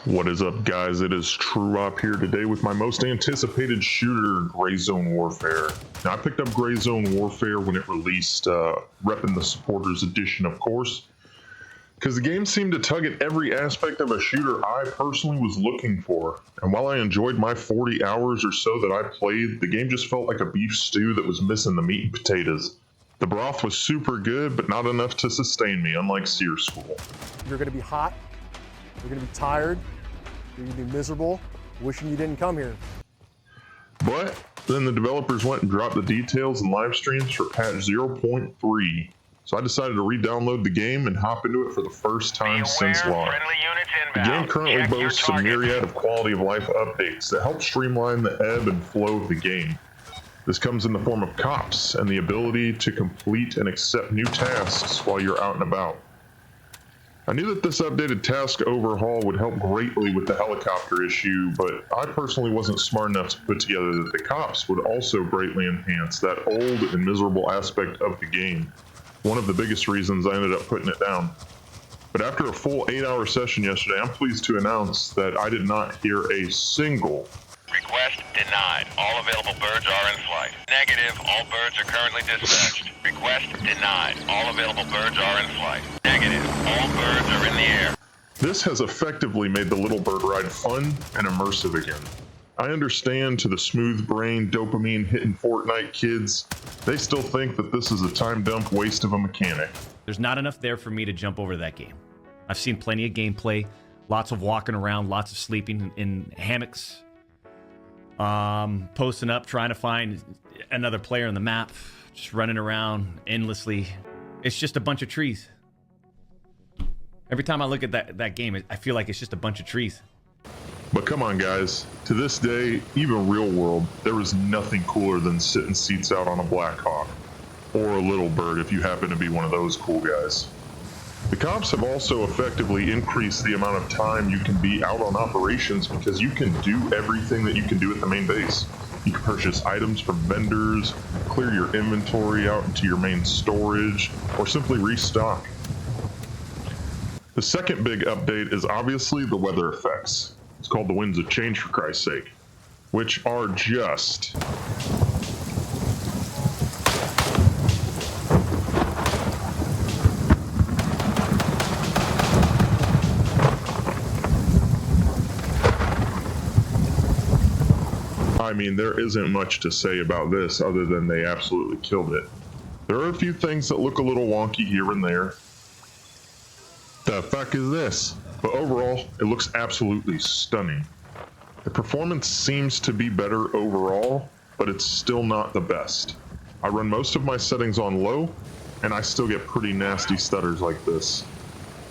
What is up, guys? It is Tru Op here today with my most anticipated shooter, Gray Zone Warfare. Now, I picked up Gray Zone Warfare when it released, repping the Supporters Edition, of course, because the game seemed to tug at every aspect of a shooter I personally was looking for. And while I enjoyed my 40 hours or so that I played, the game just felt like a beef stew that was missing the meat and potatoes. The broth was super good, but not enough to sustain me, unlike Sear School. You're going to be hot. You're going to be tired. You're going to be miserable, wishing you didn't come here. But then the developers went and dropped the details and live streams for patch 0.3. So I decided to re-download the game and hop into it for the first time since launch. The game currently boasts a myriad of quality of life updates that help streamline the ebb and flow of the game. This comes in the form of cops and the ability to complete and accept new tasks while you're out and about. I knew that this updated task overhaul would help greatly with the helicopter issue, but I personally wasn't smart enough to put together that the cops would also greatly enhance that old and miserable aspect of the game. One of the biggest reasons I ended up putting it down. But after a full 8-hour session yesterday, I'm pleased to announce that I did not hear a single request denied. All available birds are in flight. Negative. All birds are currently dispatched. Request denied. All available birds are in flight. Negative. All birds are in the air. This has effectively made the Little Bird ride fun and immersive again. I understand to the smooth brain, dopamine hitting Fortnite kids, they still think that this is a time dump waste of a mechanic. There's not enough there for me to jump over that game. I've seen plenty of gameplay, lots of walking around, lots of sleeping in hammocks, posting up, trying to find another player on the map, just running around endlessly. It's just a bunch of trees. Every time I look at that game, I feel like it's just a bunch of trees. But come on, guys. To this day, even real world, there is nothing cooler than sitting seats out on a Black Hawk. Or a Little Bird if you happen to be one of those cool guys. The cops have also effectively increased the amount of time you can be out on operations because you can do everything that you can do at the main base. You can purchase items from vendors, clear your inventory out into your main storage, or simply restock. The second big update is obviously the weather effects. It's called the Winds of Change, for Christ's sake, which are just I mean, there isn't much to say about this other than they absolutely killed it. There are a few things that look a little wonky here and there. The fuck is this? But overall, it looks absolutely stunning. The performance seems to be better overall, but it's still not the best. I run most of my settings on low, and I still get pretty nasty stutters like this.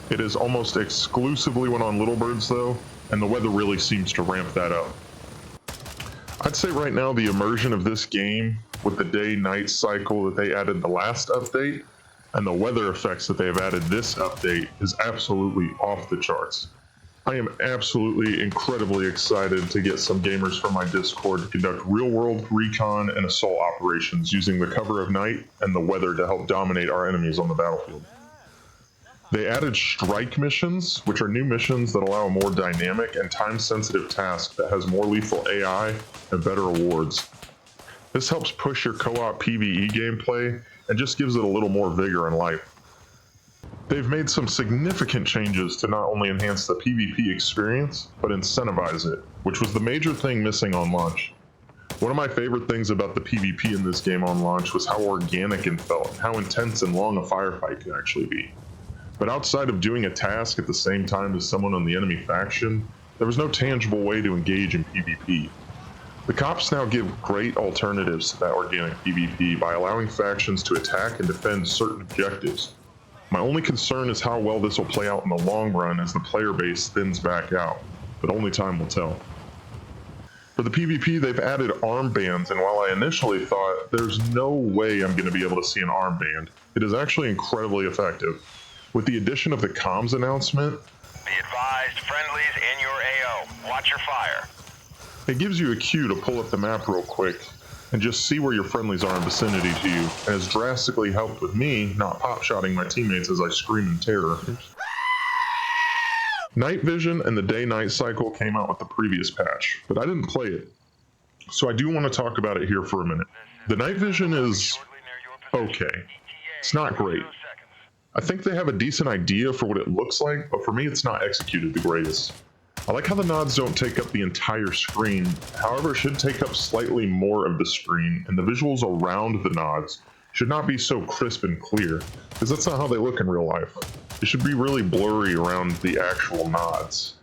It is almost exclusively when on Little Birds though, and the weather really seems to ramp that up. I'd say right now the immersion of this game with the day-night cycle that they added the last update and the weather effects that they have added this update is absolutely off the charts. I am absolutely incredibly excited to get some gamers from my Discord to conduct real-world recon and assault operations using the cover of night and the weather to help dominate our enemies on the battlefield. They added strike missions, which are new missions that allow a more dynamic and time-sensitive task that has more lethal AI and better awards. This helps push your co-op PvE gameplay and just gives it a little more vigor and life. They've made some significant changes to not only enhance the PvP experience, but incentivize it, which was the major thing missing on launch. One of my favorite things about the PvP in this game on launch was how organic it felt and how intense and long a firefight can actually be. But outside of doing a task at the same time as someone on the enemy faction, there was no tangible way to engage in PvP. The cops now give great alternatives to that organic PvP by allowing factions to attack and defend certain objectives. My only concern is how well this will play out in the long run as the player base thins back out, but only time will tell. For the PvP, they've added armbands, and while I initially thought there's no way I'm going to be able to see an armband, it is actually incredibly effective. With the addition of the comms announcement, Be advised, friendlies in your AO. Watch your fire. it gives you a cue to pull up the map real quick and just see where your friendlies are in vicinity to you, and has drastically helped with me not pop-shotting my teammates as I scream in terror. Night vision and the day-night cycle came out with the previous patch, but I didn't play it. So I do want to talk about it here for a minute. The night vision is okay. It's not great. I think they have a decent idea for what it looks like, but for me it's not executed the greatest. I like how the nods don't take up the entire screen, however it should take up slightly more of the screen, and the visuals around the nods should not be so crisp and clear, because that's not how they look in real life. It should be really blurry around the actual nods.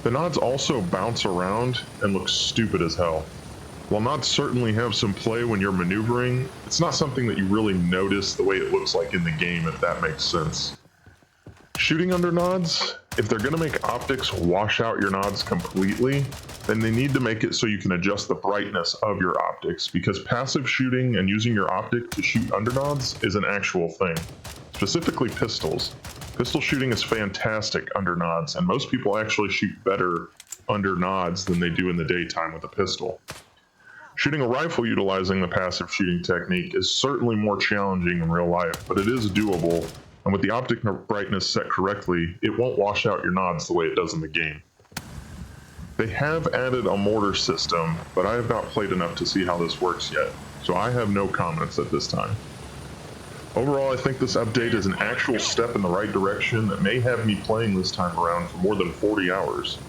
The nods also bounce around and look stupid as hell. While nods certainly have some play when you're maneuvering, it's not something that you really notice the way it looks like in the game, if that makes sense. Shooting under nods, if they're going to make optics wash out your nods completely, then they need to make it so you can adjust the brightness of your optics, because passive shooting and using your optic to shoot under nods is an actual thing. Specifically pistols. Pistol shooting is fantastic under nods, and most people actually shoot better under nods than they do in the daytime with a pistol. Shooting a rifle utilizing the passive shooting technique is certainly more challenging in real life, but it is doable, and with the optic brightness set correctly, it won't wash out your nods the way it does in the game. They have added a mortar system, but I have not played enough to see how this works yet, so I have no comments at this time. Overall, I think this update is an actual step in the right direction that may have me playing this time around for more than 40 hours.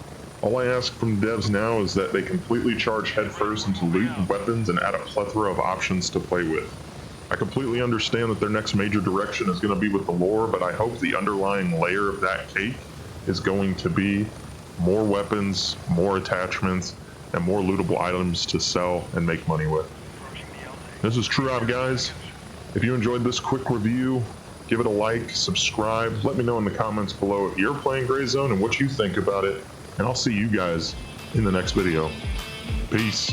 All I ask from devs now is that they completely charge headfirst into loot and weapons and add a plethora of options to play with. I completely understand that their next major direction is going to be with the lore, but I hope the underlying layer of that cake is going to be more weapons, more attachments, and more lootable items to sell and make money with. This is Tru Op, guys. If you enjoyed this quick review, give it a like, subscribe, let me know in the comments below if you're playing Gray Zone and what you think about it, and I'll see you guys in the next video. Peace.